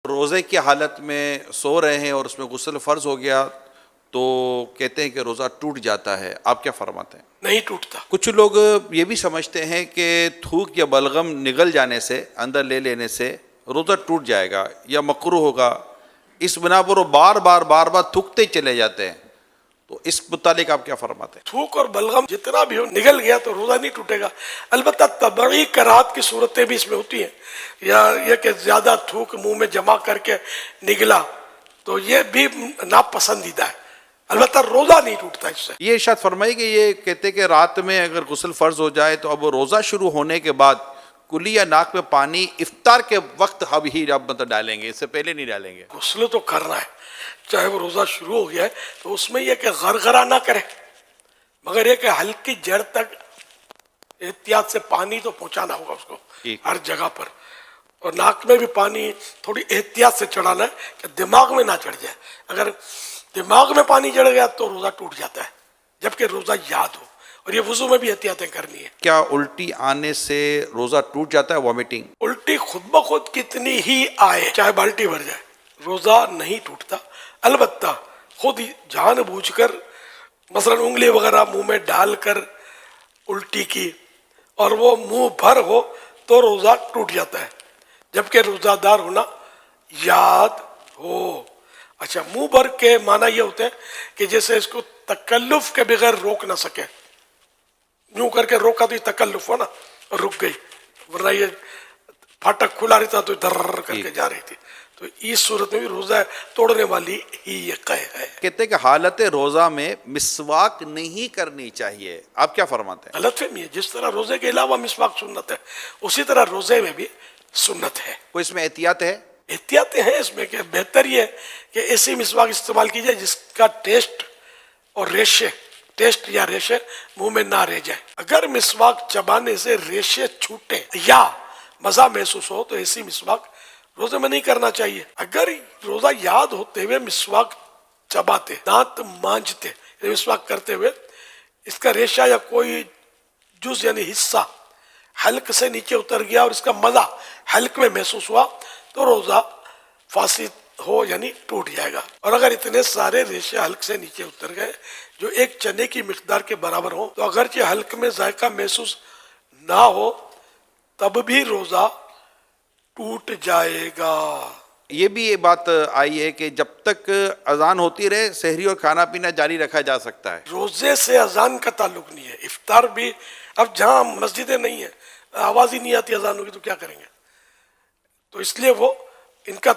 روزے کی حالت میں سو رہے ہیں اور اس میں غسل فرض ہو گیا تو کہتے ہیں کہ روزہ ٹوٹ جاتا ہے، آپ کیا فرماتے ہیں؟ نہیں ٹوٹتا. کچھ لوگ یہ بھی سمجھتے ہیں کہ تھوک یا بلغم نگل جانے سے، اندر لے لینے سے روزہ ٹوٹ جائے گا یا مکروہ ہوگا، اس بنا پر وہ بار بار تھوکتے چلے جاتے ہیں، تو اس متعلق آپ کیا فرماتے ہیں؟ تھوک اور بلغم جتنا بھی ہو نگل گیا تو روزہ نہیں ٹوٹے گا. البتہ طبعی کراہت کی صورتیں بھی اس میں ہوتی ہیں، یا یہ کہ زیادہ تھوک منہ میں جمع کر کے نگلا تو یہ بھی ناپسندیدہ ہے. البتہ روزہ نہیں ٹوٹتا اس سے. یہ ارشاد فرمائی کہ یہ کہتے کہ رات میں اگر غسل فرض ہو جائے تو اب روزہ شروع ہونے کے بعد کلی یا ناک میں پانی افطار کے وقت اب ہی ڈالیں گے، اس سے پہلے نہیں ڈالیں گے. غسل تو کرنا ہے، چاہے وہ روزہ شروع ہو گیا ہے تو اس میں یہ کہ غرغرہ نہ کرے، مگر یہ کہ ہلکی جڑ تک احتیاط سے پانی تو پہنچانا ہوگا اس کو ہر جگہ پر، اور ناک میں بھی پانی تھوڑی احتیاط سے چڑھانا ہے کہ دماغ میں نہ چڑھ جائے. اگر دماغ میں پانی چڑھ گیا تو روزہ ٹوٹ جاتا ہے، جبکہ روزہ یاد ہو. اور یہ وضو میں بھی احتیاطیں کرنی ہے. کیا الٹی آنے سے روزہ ٹوٹ جاتا ہے؟ وامٹنگ الٹی خود بخود کتنی ہی آئے، چاہے بالٹی بھر جائے، روزہ نہیں ٹوٹتا. البتہ خود جان بوجھ کر مثلا انگلی وغیرہ منہ میں ڈال کر الٹی کی اور وہ منہ بھر ہو تو روزہ ٹوٹ جاتا ہے، جبکہ روزہ دار ہونا یاد ہو. اچھا، منہ بھر کے معنی یہ ہوتے ہیں کہ جیسے اس کو تکلف کے بغیر روک نہ سکے، یوں کر کے روکا تو یہ تکلف ہو نا، رک گئی، ورنہ یہ پھاٹک کھلا رہتا تو در کر کے جا رہی تھی. تو اس صورت میں بھی روزہ توڑنے والی ہی یہ قے ہے. کہتے ہیں کہ حالت روزہ میں مسواک نہیں کرنی چاہیے، آپ کیا فرماتے ہیں؟ غلط فہمی ہے. جس طرح روزے کے علاوہ مسواک سنت ہے، اسی طرح روزے میں بھی سنت ہے. کوئی اس میں احتیاط ہے؟ احتیاطیں ہیں اس میں کہ بہتر یہ ہے کہ ایسی مسواک استعمال کی جائے جس کا ٹیسٹ اور ریشے، ٹیسٹ یا ریشے منہ میں نہ رہ جائے. اگر مسواک چبانے سے ریشے چھوٹے یا مزہ محسوس ہو تو ایسی مسواک روزے میں نہیں کرنا چاہیے. اگر روزہ یاد ہوتے ہوئے مسواک چباتے، دانت مانجتے، مسواک کرتے ہوئے اس کا ریشہ یا کوئی جز یعنی حصہ حلق سے نیچے اتر گیا اور اس کا مزہ حلق میں محسوس ہوا تو روزہ فاسد ہو یعنی ٹوٹ جائے گا. اور اگر اتنے سارے ریشے حلق سے نیچے اتر گئے جو ایک چنے کی مقدار کے برابر ہو تو اگرچہ حلق میں ذائقہ محسوس نہ ہو تب بھی روزہ ٹوٹ جائے گا. یہ بھی یہ بات آئی ہے کہ جب تک اذان ہوتی رہے سحری اور کھانا پینا جاری رکھا جا سکتا ہے. روزے سے اذان کا تعلق نہیں ہے. افطار بھی اب جہاں مسجدیں نہیں ہیں، آواز ہی نہیں آتی اذانوں کی، تو کیا کریں گے؟ تو اس لیے وہ ان کا